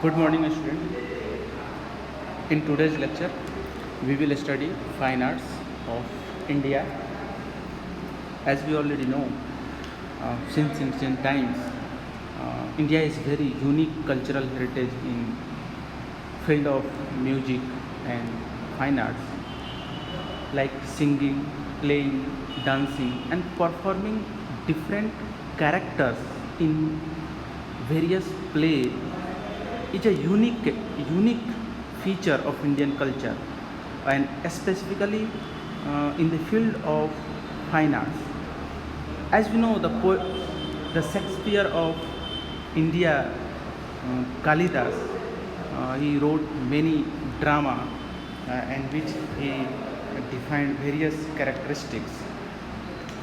Good morning, student. In today's lecture, we will study fine arts of India. As we already know, since ancient times, India is very unique cultural heritage in field of music and fine arts, like singing, playing, dancing, and performing different characters in various play is a unique feature of Indian culture, and specifically in the field of fine arts. As we know, the Shakespeare of India, Kalidas, he wrote many drama and which he defined various characteristics.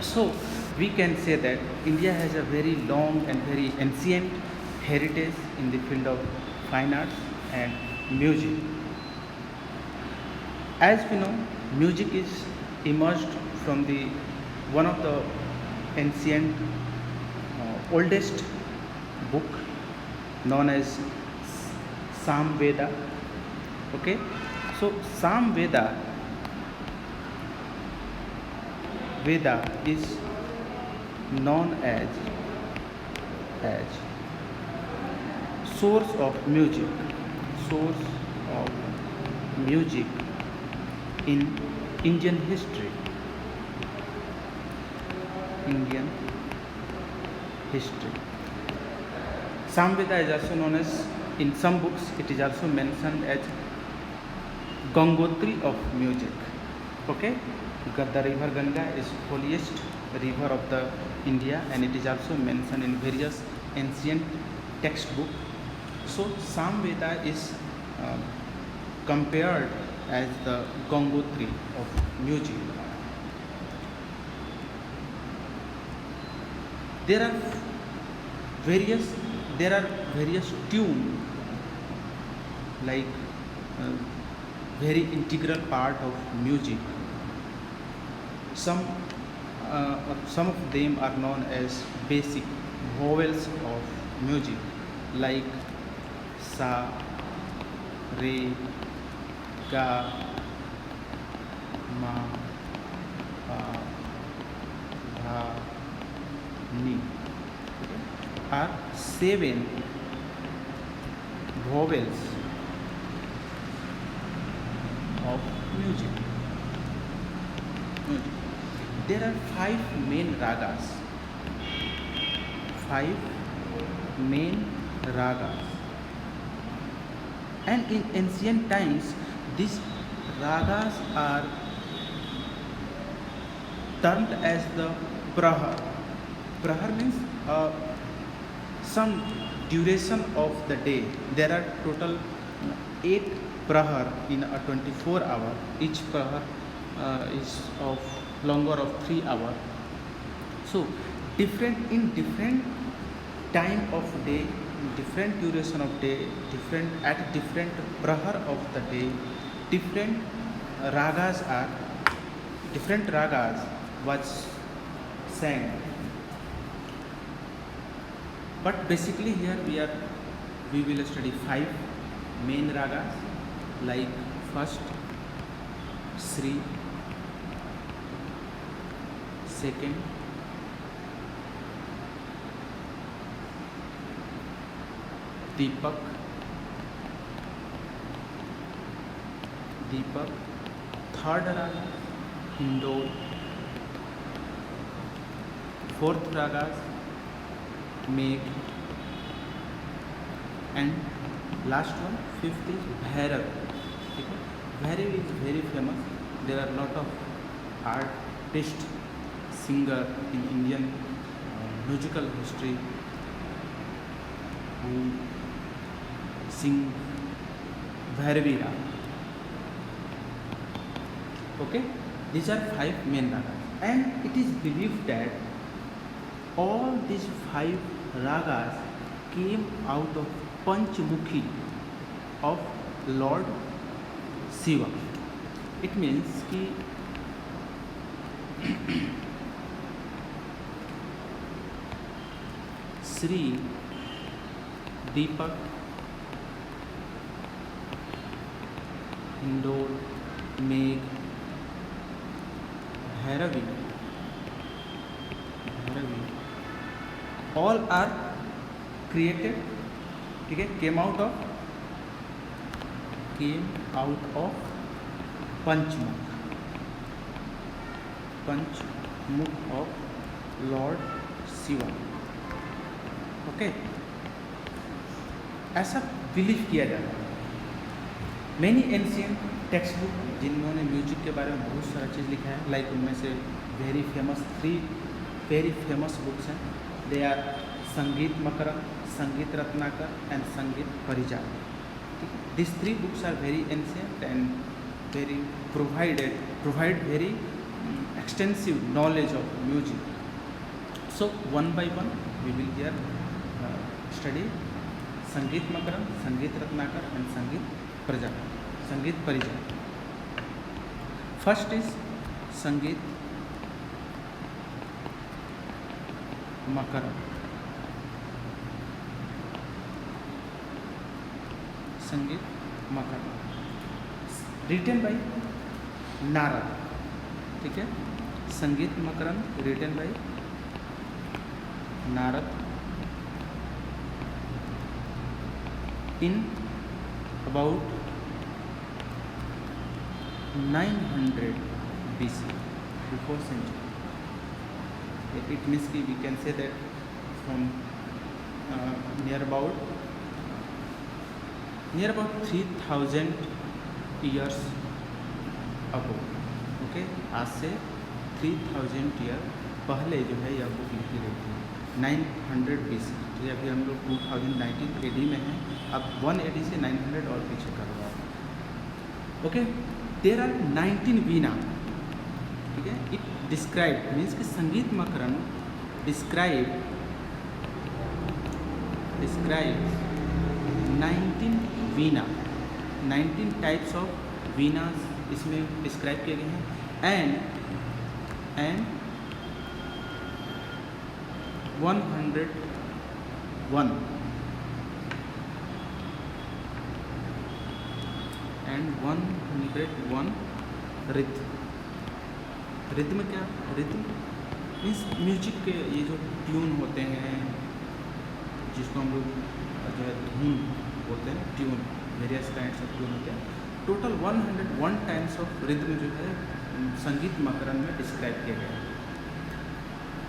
So we can say that India has a very long and very ancient heritage in the field of fine arts and music. As we know, music is emerged from the one of the ancient oldest book known as Sam Veda. Okay, so Sam Veda is known as source of music in Indian history. Indian history. Samveda is also known as, in some books, it is also mentioned as Gangotri of music. Okay, the river Ganga is holiest river of the India, and it is also mentioned in various ancient textbook. So Samveda is compared as the Gangotri of music. There are various tune, like very integral part of music. Some of them are known as basic vowels of music, like sa, re, ga, ma, pa, dha, ni, are 7 vowels of music. There are 5 main ragas. 5 main ragas. And in ancient times, these ragas are termed as the prahar. Prahar means some duration of the day. There are total 8 prahar in a 24 hour. Each prahar is of longer of 3 hours. So different time of day, different duration of day, different prahar of the day, different ragas was sang. But basically here we will study 5 main ragas, like first Sri, second Deepak, third raga Indore, fourth ragas Megh, and last one, fifth is Bhairav. Okay? Bhairav is very famous. There are a lot of artists, singer in Indian musical history who sing Bhairavi Rag. Okay, these are 5 main ragas, and it is believed that all these 5 ragas came out of Panchmukhi of Lord Shiva. It means कि Sri, Deepak, Hindol, Megh, Bhairavi, all are created, ठीक है, came out of Panchmukh of lord Shiva. Okay, ऐसा believe किया जाता है। Many ancient text book जिन्होंने music के बारे में बहुत सारा चीज़ लिखा है, लाइक उनमें से थ्री वेरी फेमस बुक्स हैं। दे आर संगीत मकरम, संगीत Ratnakar and Sangeet Parijat. This 3 books are very ancient and very provide very extensive knowledge of music. So one by one we will here study संगीत मकरम, संगीत रत्नाकर and संगीत परिजात। First is संगीत मकरम। संगीत Makarand written by Narad, ठीक है। Sangeet Makarand written by Narad in about 900 BC, before century. It means we can say that from near about 3000 years ago, okay, आज से 3000 year पहले जो है यह बुक लिखी गई थी 900 BC। तो अभी हम लोग 2019 AD में हैं, अब 1 AD से 900 और पीछे कर रहा है। ओके, देयर आर 19 वीणा, ठीक है। इट डिस्क्राइब मीन्स कि संगीत Makarand describe 19 Veena, 19 types of वीनास इसमें डिस्क्राइब किए गए हैं। एंड 101 रिद्म क्या? रिद्म मीन्स म्यूजिक के ये जो ट्यून होते हैं, जिसको हम लोग जो है धुन बोलते हैं, tune, various kinds of tune होते हैं। टोटल 101 टाइप्स ऑफ रिद्म जो है संगीत मकरन में डिस्क्राइब किया गया है,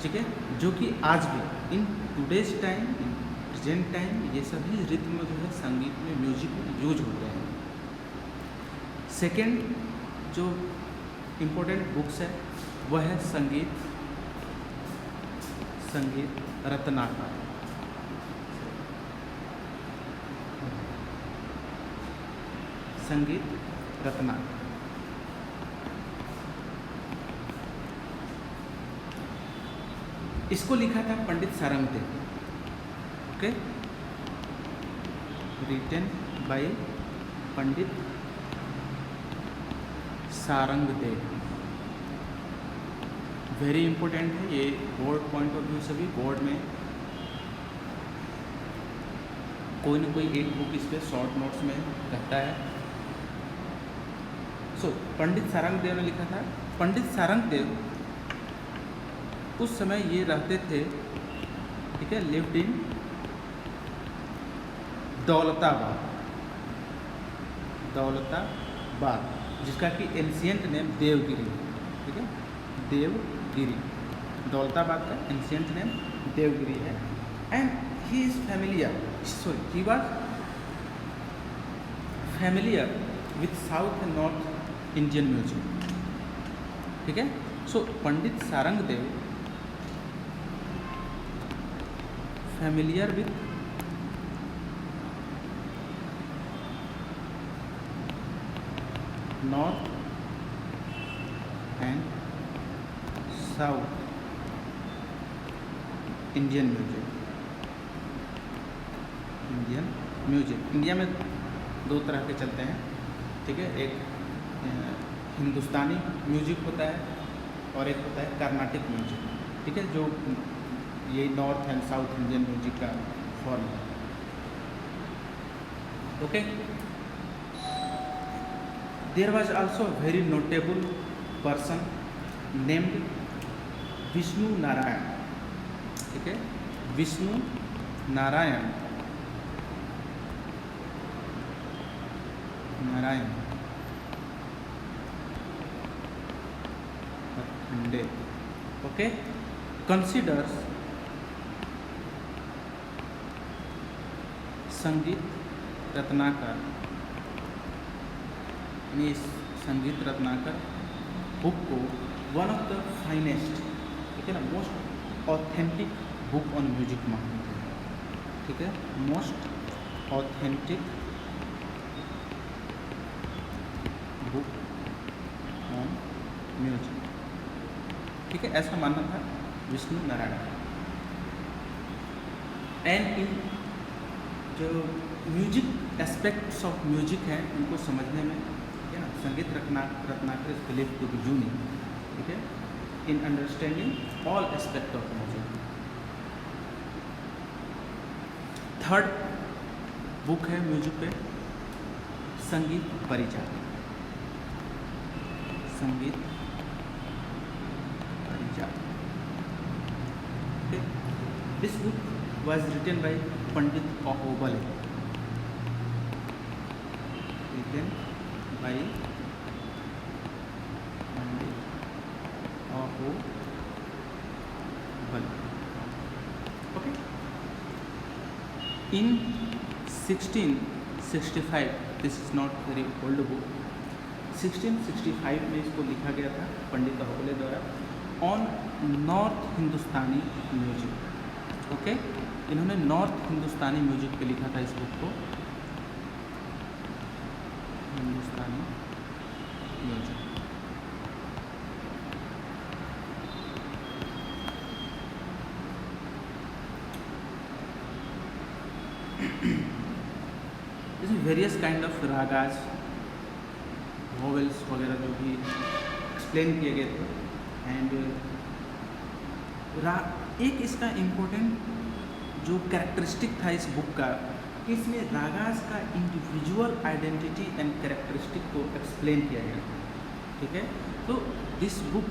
ठीक है। जो कि आज भी in today's time, in present time, ये सभी रिद्म जो है संगीत में, म्यूजिक में यूज होते हैं। सेकेंड जो इम्पोर्टेंट बुक्स है वह है संगीत रत्नाकर। संगीत रत्नाकर इसको लिखा था Pandit Sarangdev, okay, written by Pandit Sarangdev. Very important है ये बोर्ड पॉइंट ऑफ व्यू से भी। बोर्ड में कोई ना कोई एक बुक इस पर शॉर्ट नोट्स में रहता है। सो पंडित सारंगदेव ने लिखा था। पंडित सारंगदेव उस समय ये रहते थे, ठीक है, लिव्ड इन दौलताबाद, जिसका कि एंशियंट नेम देवगिरी, ठीक है, देवगिरी। दौलताबाद का एंशियंट नेम देवगिरी है। And he is he was familiar with south and north Indian music, ठीक है। So Pandit Sarangdev familiar with North and South Indian music। India में दो तरह के चलते हैं, ठीक है। एक हिंदुस्तानी म्यूजिक होता है और एक होता है कर्नाटिक म्यूजिक, ठीक है, जो ये north and south Indian music का फॉर्म है, okay. There was also very notable person named Vishnu Narayan, ठीक है, Vishnu Narayan Khande, okay, considers संगीत रत्नाकर, यानी संगीत रत्नाकर बुक को वन ऑफ द फाइनेस्ट, ठीक है ना, most authentic book on music मानते हैं, ठीक है, most authentic book on music, ठीक है, ऐसा मानना था विष्णु नारायण। एंड इन जो म्यूजिक एस्पेक्ट्स ऑफ म्यूजिक हैं उनको समझने में, ठीक है ना, Sangeet Ratnakar is believe to be unique, ठीक है, in understanding all aspect of music. Third book है म्यूजिक पे Sangeet Parichay, Sangeet Parichay, this book was written by Pandit Ahobale, written by Pandit Ahobale, okay, in 1665, this is not very old book, 1665 में इसको लिखा गया था पंडित अहोबले द्वारा on north Hindustani music, okay, इन्होंने north हिंदुस्तानी music पे लिखा था इस बुक को, हिंदुस्तानी म्यूजिक। इसमें various kind of ragas, vowels वगैरह जो भी एक्सप्लेन किए गए थे। एंड एक इसका इम्पोर्टेंट जो कैरेक्टरिस्टिक था इस बुक का, इसमें रागास का इंडिविजुअल आइडेंटिटी एंड कैरेक्टरिस्टिक को एक्सप्लेन किया गया, ठीक है। तो this book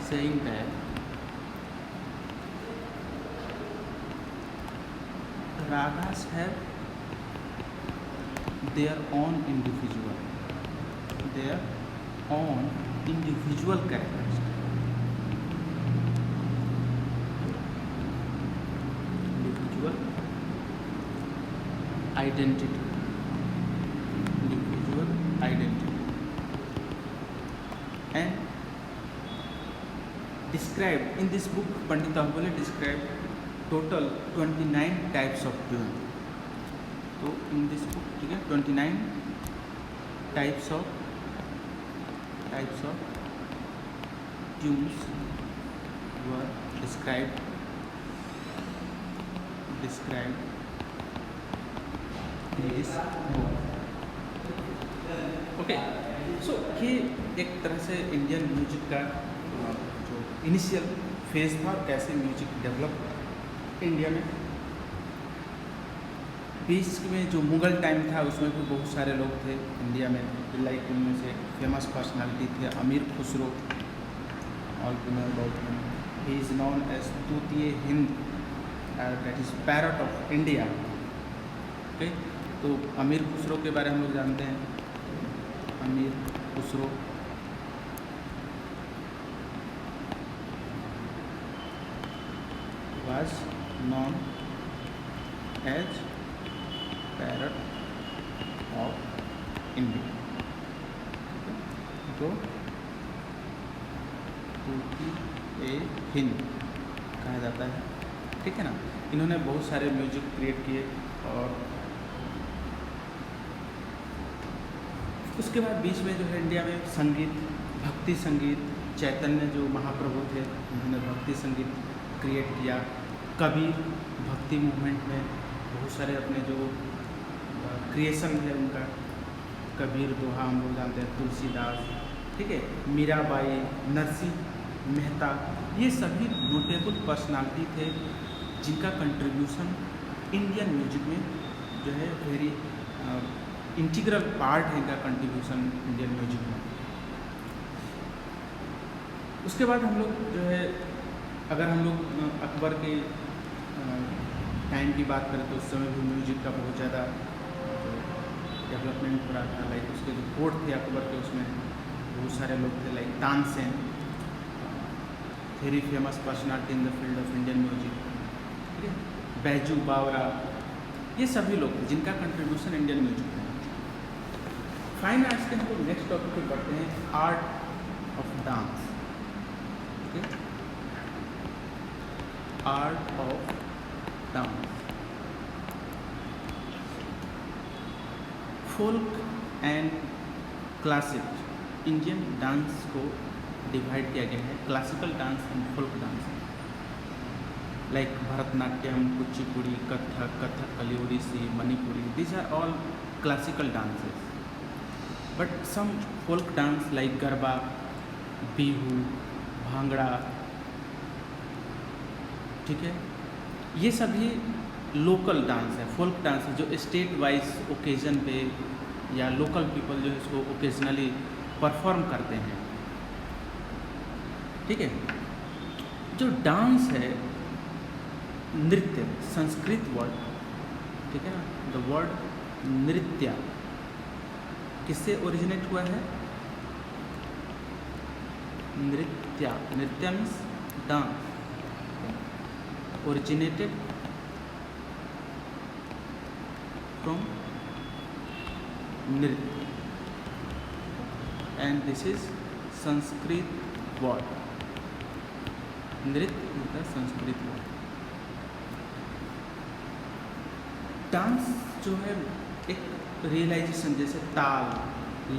saying that ragas have their own individual characteristics, individual identity, and described in this book. Pandit Ahobale described total 29 types of tune. तो in this book, ठीक है, 29 types of tunes were described in this book. Okay, so ये एक तरह से Indian music का जो initial phase था, कैसे म्यूजिक डेवलप इंडिया में। बीच में जो मुग़ल टाइम था उसमें भी बहुत सारे लोग थे इंडिया में, लाइक उनमें से फेमस पर्सनालिटी थे Amir Khusro, all you know about him, he is known as तूतिए हिंद, that is parrot of India, okay. तो अमीर खुसरो के बारे में हम लोग जानते हैं। अमीर Khusro was known as parrot of India, तो तूतिए हिंद कहा जाता है, ठीक है ना। इन्होंने बहुत सारे म्यूजिक क्रिएट किए और उसके बाद बीच में जो है इंडिया में संगीत, भक्ति संगीत, चैतन्य जो महाप्रभु थे उन्होंने भक्ति संगीत क्रिएट किया। कबीर भक्ति मूवमेंट में बहुत सारे अपने जो क्रिएशन है उनका, कबीर दोहा हम लोग जानते हैं, तुलसीदास, ठीक है, मीराबाई, मेहता, ये सभी नोटेबल पर्सनालिटी थे जिनका कंट्रीब्यूशन इंडियन म्यूजिक में जो है वेरी इंटीग्रल पार्ट है इनका कंट्रीब्यूशन इंडियन म्यूजिक में। उसके बाद हम लोग जो है अगर हम लोग अकबर के टाइम की बात करें तो उस समय भी म्यूजिक का बहुत ज़्यादा डेवलपमेंट हो रहा था। लाइक उसके जो कोर्ट थे अकबर के, उसमें बहुत सारे लोग थे, like Tansen, very famous personality in the field of Indian music, ठीक है, बैजू बावरा, ये सभी लोग थे जिनका कंट्रीब्यूशन इंडियन म्यूजिक में। फाइन आर्ट्स के हम लोग नेक्स्ट टॉपिक पे बढ़ते हैं, art of dance. Okay, art of dance. Folk and classic Indian dance को डिवाइड किया गया है, classical dance and folk dance, like Bharatanatyam, Kuchipudi, Kathak, Kathakali, Odissi, Manipuri, these are all classical dances. But some folk dance like Garba, Bihu, Bhangra, ठीक है, ये सभी लोकल डांस है, folk dance है जो स्टेट वाइज ओकेजन पे या लोकल पीपल जो है इसको ओकेजनली परफॉर्म करते हैं, ठीक है। जो डांस है, नृत्य, संस्कृत वर्ड, ठीक है ना, द वर्ड नृत्य किससे ओरिजिनेट हुआ है? नृत्य, नृत्य मीन्स डांस, originated from नृत्य, and this is Sanskrit word. नृत्य is the Sanskrit word. Dance जो है एक रियलाइजेशन, जैसे ताल,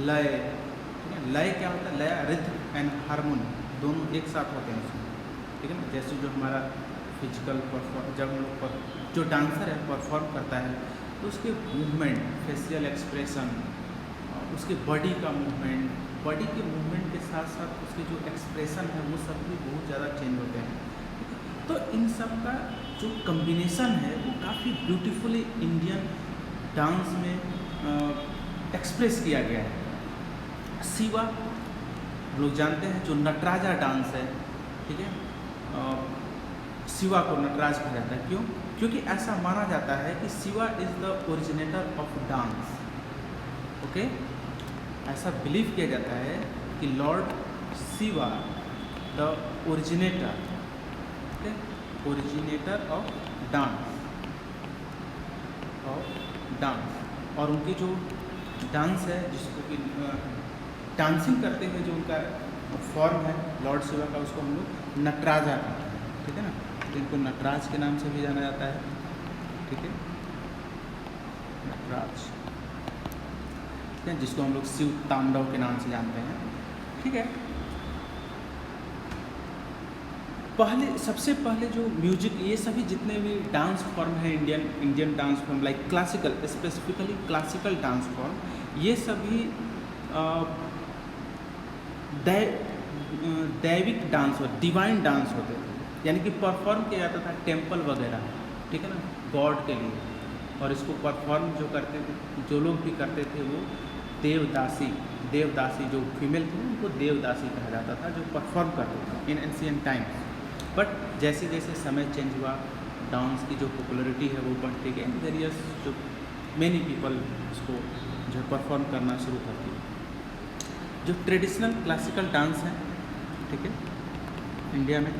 लय, ठीक है, लय क्या होता है? लय, रिथम एंड हारमोनी दोनों एक साथ होते हैं उसमें, ठीक है ना। जैसे जो हमारा फिजिकल परफॉर्म, जब हम लोग जो डांसर है परफॉर्म करता है तो उसके मूवमेंट, फेशियल एक्सप्रेशन, उसके बॉडी का मूवमेंट, बॉडी के मूवमेंट के साथ साथ उसके जो एक्सप्रेशन है वो सब भी बहुत ज़्यादा चेंज होते हैं। तो इन सब का जो कम्बिनेशन है वो काफ़ी ब्यूटीफुली इंडियन डांस में एक्सप्रेस किया गया है। शिवा लोग जानते हैं, जो नटराजा डांस है, ठीक है, शिवा को नटराज कहा जाता है। क्यों? क्योंकि ऐसा माना जाता है कि Shiva is the originator of dance. Okay, ऐसा बिलीव किया जाता है कि Lord Shiva the originator, okay, originator of dance, और उनकी जो डांस है, जिसको कि डांसिंग करते हुए जो उनका फॉर्म है लॉर्ड शिवा का, उसको हम लोग नटराजा कहते हैं, ठीक है ना, जिनको नटराज के नाम से भी जाना जाता है, ठीक है, नटराज, ठीक है, जिसको हम लोग शिव तांडव के नाम से जानते हैं, ठीक है। सबसे पहले जो म्यूजिक, ये सभी जितने भी डांस फॉर्म है Indian dance form, like classical, specifically classical dance form, ये सभी दैविक डांस और डिवाइन डांस होते थे, यानी कि परफॉर्म किया जाता था टेम्पल वगैरह, ठीक है ना, गॉड के लिए। और इसको परफॉर्म जो करते थे, जो लोग भी करते थे, वो देवदासी जो फीमेल थी उनको देवदासी कहा जाता था, जो परफॉर्म करते थे इन एंशिएंट टाइम्स। बट जैसे जैसे समय चेंज हुआ, डांस की जो पॉपुलैरिटी है वो बढ़ती गई, वेरियस जो मेनी पीपल इसको जो परफॉर्म करना शुरू कर दिए। जो ट्रेडिशनल क्लासिकल डांस है, ठीक है, इंडिया में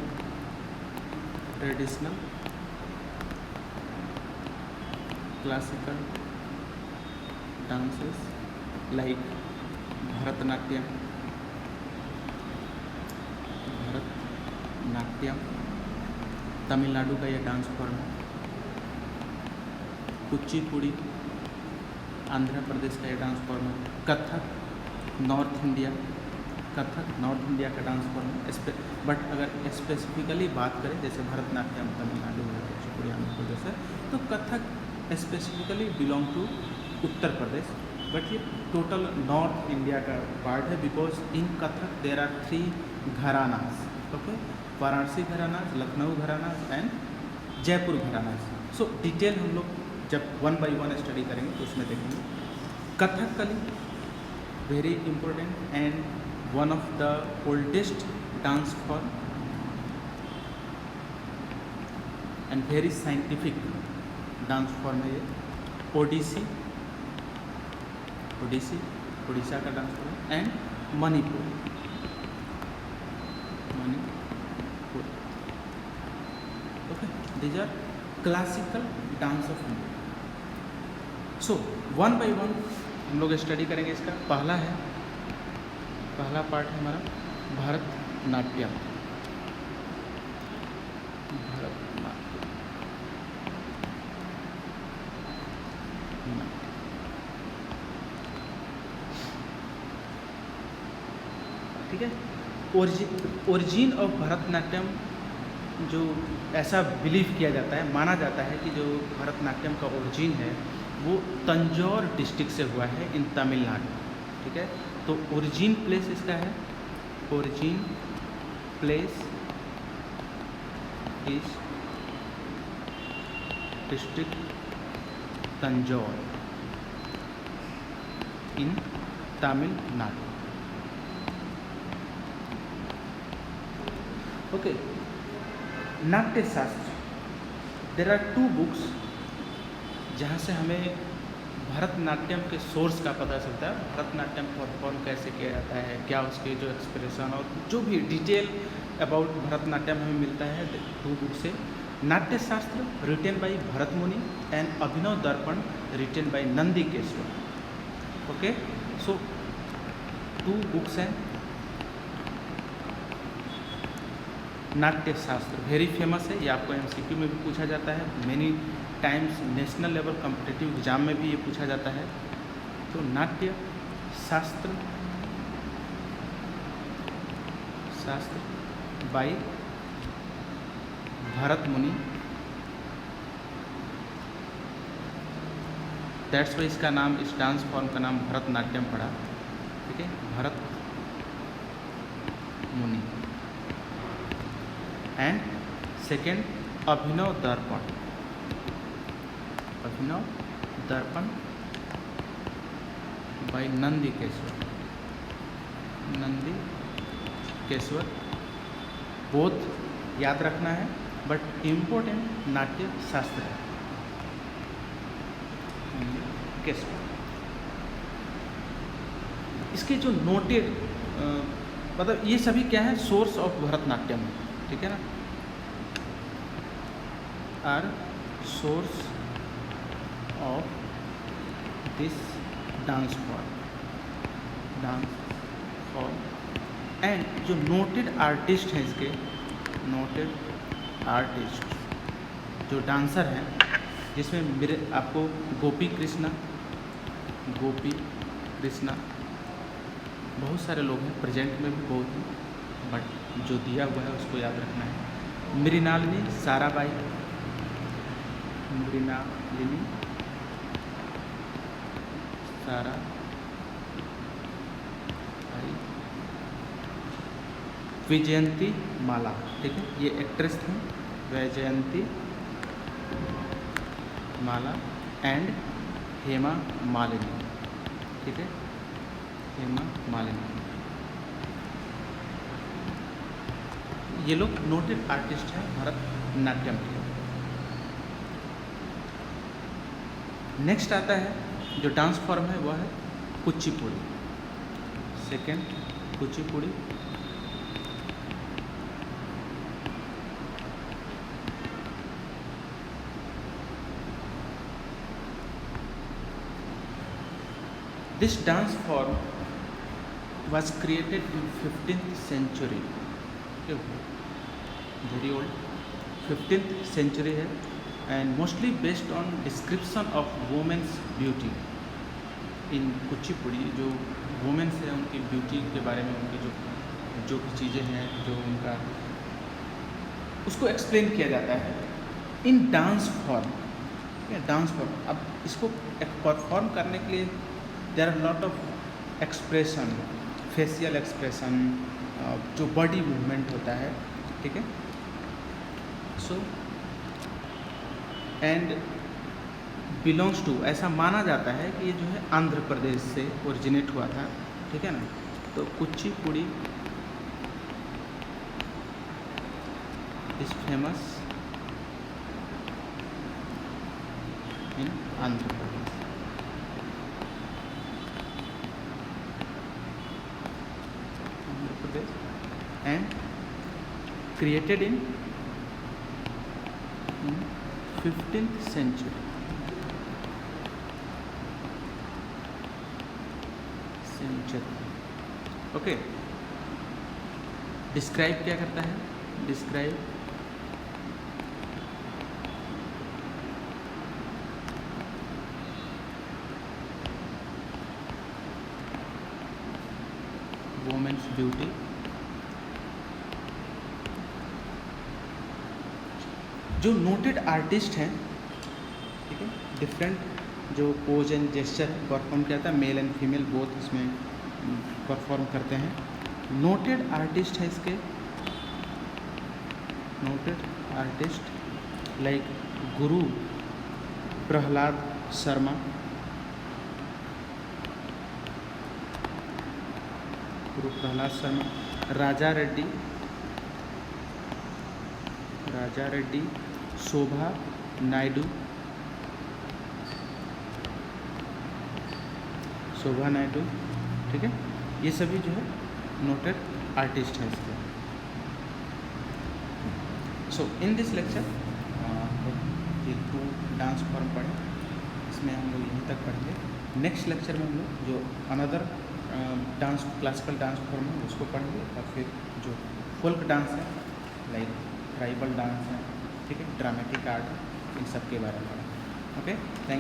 traditional classical dances like Bharatanatyam, Tamil Nadu का यह डांस फॉर्म है, कुचिपुड़ी आंध्र प्रदेश का यह डांस फॉर्म है, कथक नॉर्थ इंडिया का डांस फॉर्म है। बट अगर स्पेसिफिकली बात करें, जैसे भरतनाट्यम तमिलनाडु है, कुचिपुड़ी आंध्र प्रदेश है, तो Kathak specifically belong to Uttar Pradesh, but ये टोटल नॉर्थ इंडिया का पार्ट है, because in Kathak there are 3 घरानास, ओके, वाराणसी घराना, लखनऊ घराना एंड जयपुर घराना। सो डिटेल हम लोग जब 1 by 1 स्टडी करेंगे तो उसमें देखेंगे। Kathakali very important and one of the oldest dance form and very scientific dance form है ये। ओडिसी, उड़ीसा का dance form and Manipur. Okay, these are classical dance of India. So 1 by 1 हम लोग स्टडी करेंगे। इसका पहला पार्ट है हमारा भरतनाट्यम। ठीक है, ओरिजिन ऑफ भरतनाट्यम, जो ऐसा बिलीव किया जाता है, माना जाता है कि जो भरतनाट्यम का ओरिजिन है वो तंजौर डिस्ट्रिक्ट से हुआ है इन तमिलनाडु। ठीक है, तो ओरिजिन प्लेस इसका है, origin place is district Tanjore in Tamil Nadu. Okay, नाट्य शास्त्र, देर आर 2 बुक्स जहाँ से हमें भरतनाट्यम के सोर्स का पता चलता है, भरतनाट्यम परफॉर्म कैसे किया जाता है, क्या उसके जो एक्सप्रेशन और जो भी डिटेल अबाउट भरतनाट्यम हमें मिलता है 2 बुक से। नाट्य शास्त्र रिटन बाय भरत मुनि and Abhinav Darpan written by Nandikeshwar. Okay, so 2 books हैं। नाट्य शास्त्र वेरी फेमस है, ये आपको MCQ में भी पूछा जाता है, many times national level competitive exam में भी ये पूछा जाता है। तो नाट्य शास्त्र बाय भरत मुनि, दैट्स वाई इसका नाम, इस डांस फॉर्म का नाम भरतनाट्यम पड़ा। ठीक है, भरत मुनि। एंड सेकेंड अभिनव दर्पण बाय नंदीकेश्वर। बोथ याद रखना है, बट इम्पोर्टेंट नाट्य शास्त्र है केशवर। इसके जो नोटेड मतलब ये सभी क्या है, सोर्स ऑफ भरतनाट्यम। ठीक है ना, are source of this dance form and जो नोटेड आर्टिस्ट हैं, इसके नोटेड आर्टिस्ट जो डांसर हैं, जिसमें मेरे आपको गोपी कृष्णा, बहुत सारे लोग हैं, प्रेजेंट में भी बहुत हैं, बट जो दिया हुआ है उसको याद रखना है। मृणालिनी साराबाई, विजयंती माला। ठीक है, ये एक्ट्रेस थी विजयंती माला एंड हेमा मालिनी। ठीक है, हेमा मालिनी, ये लोग नोटेड आर्टिस्ट हैं भरतनाट्यम के। नेक्स्ट आता है जो डांस फॉर्म है वह है Kuchipudi. Second Kuchipudi. This dance form was created in 15th century. Very old, 15th century है, and mostly based on description of women's beauty. in Kuchipudi जो वुमेन्स है उनकी ब्यूटी के बारे में, उनकी जो भी चीज़ें हैं, जो उनका उसको एक्सप्लेन किया जाता है इन डांस फॉर्म। अब इसको परफॉर्म करने के लिए there are lot of expression, facial expression, जो बॉडी मूवमेंट होता है, ठीक है। सो एंड बिलोंग्स टू, ऐसा माना जाता है कि ये जो है आंध्र प्रदेश से ओरिजिनेट हुआ था, ठीक है ना। तो Kuchipudi is famous in Andhra Pradesh. And created in 15th century। Okay, describe क्या करता है? डिस्क्राइब वुमेन्स ब्यूटी, जो नोटेड आर्टिस्ट हैं, ठीक है, डिफरेंट जो पोज एंड जेस्चर परफॉर्म किया था, मेल एंड फीमेल बोथ इसमें परफॉर्म करते हैं। नोटेड आर्टिस्ट है इसके, नोटेड आर्टिस्ट लाइक गुरु प्रहलाद शर्मा, गुरु प्रहलाद शर्मा, राजा रेड्डी, शोभा नायडू, ठीक है। ये सभी जो है नोटेड आर्टिस्ट हैं इसके। सो इन दिस लेक्चर ये 2 डांस फॉर्म पढ़े, इसमें हम लोग यहीं तक पढ़ेंगे। नेक्स्ट लेक्चर में हम लोग जो another dance, classical dance form है उसको पढ़ेंगे, और फिर जो फोल्क डांस है लाइक ट्राइबल डांस है, ठीक है, ड्रामेटिक आर्ट, इन सब के बारे में। Okay, thank